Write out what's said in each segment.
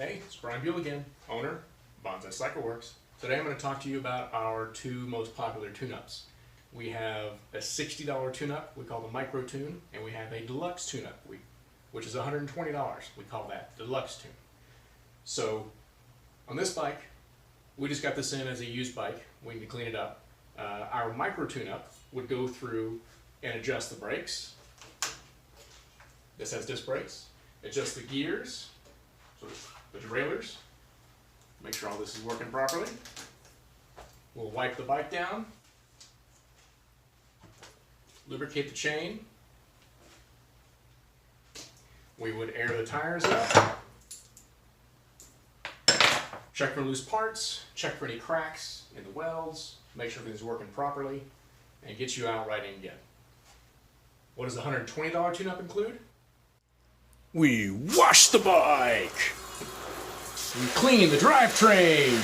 Hey, it's Brian Buell again, owner, Bonzai Cycle Works. Today I'm going to talk to you about our two most popular tune-ups. We have a $60 tune-up, we call the Micro Tune, and we have a Deluxe Tune Up, which is $120. We call that Deluxe Tune. So, on this bike, we just got this in as a used bike. We need to clean it up. Our Micro Tune Up would go through and adjust the brakes. This has disc brakes. Adjust the gears, so the derailleurs. Make sure all this is working properly. We'll wipe the bike down. Lubricate the chain. We would air the tires up. Check for loose parts. Check for any cracks in the welds. Make sure everything's working properly. And get you out riding again. What does the $120 tune-up include? We wash the bike! We clean the drivetrain!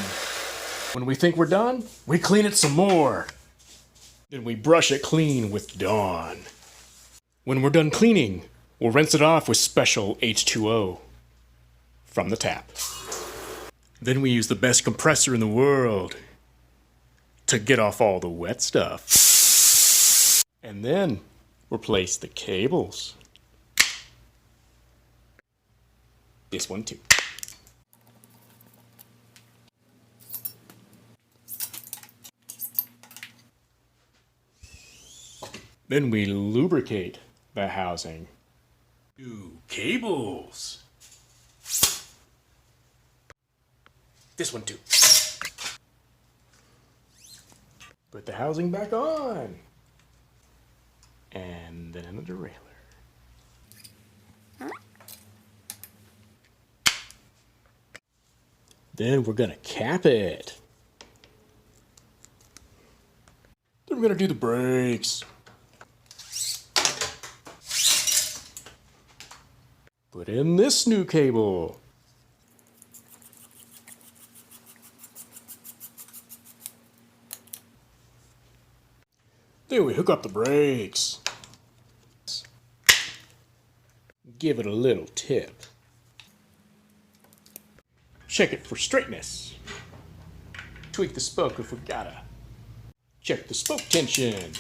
When we think we're done, we clean it some more. Then we brush it clean with Dawn. When we're done cleaning, we'll rinse it off with special H2O from the tap. Then we use the best compressor in the world to get off all the wet stuff. And then replace the cables. This one too. Then we lubricate the housing. New cables. This one too. Put the housing back on. And then a derailleur. Then we're gonna cap it. Then we're gonna do the brakes. Put in this new cable. Then we hook up the brakes. Give it a little tip. Check it for straightness. Tweak the spoke if we gotta. Check the spoke tension.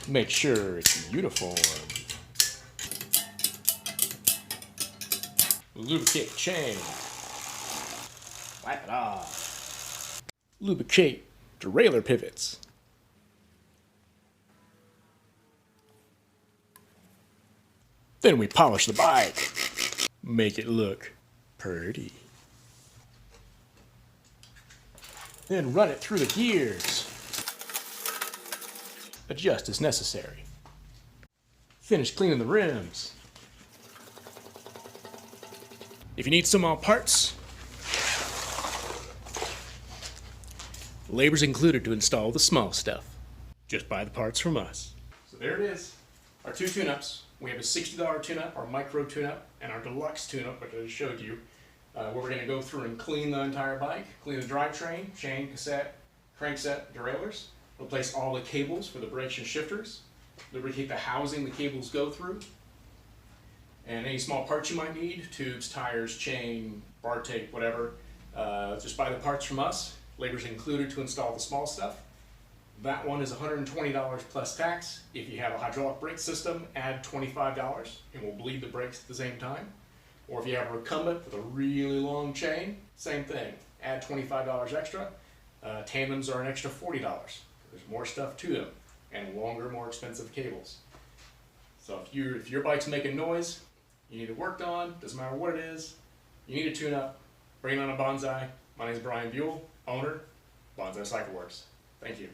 Make sure it's uniform. Lubricate the chain. Wipe it off. Lubricate derailleur pivots. Then we polish the bike. Make it look pretty. Then run it through the gears. Adjust as necessary. Finish cleaning the rims. If you need some more parts, labor's included to install the small stuff. Just buy the parts from us. So there it is, our two tune-ups. We have a $60 tune-up, our Micro Tune-up, and our Deluxe Tune-up, which I just showed you, where we're going to go through and clean the entire bike, clean the drivetrain, chain, cassette, crankset, derailleurs, replace all the cables for the brakes and shifters, lubricate the housing the cables go through, and any small parts you might need, tubes, tires, chain, bar tape, whatever, just buy the parts from us. Labor's included to install the small stuff. That one is $120 plus tax. If you have a hydraulic brake system, add $25 and we'll bleed the brakes at the same time. Or if you have a recumbent with a really long chain, same thing. Add $25 extra. Tandems are an extra $40. There's more stuff to them and longer, more expensive cables. So if your bike's making noise, you need it worked on, doesn't matter what it is, you need a tune-up, bring it on a Bonzai. My name is Brian Buell, owner, Bonzai Cycle Works. Thank you.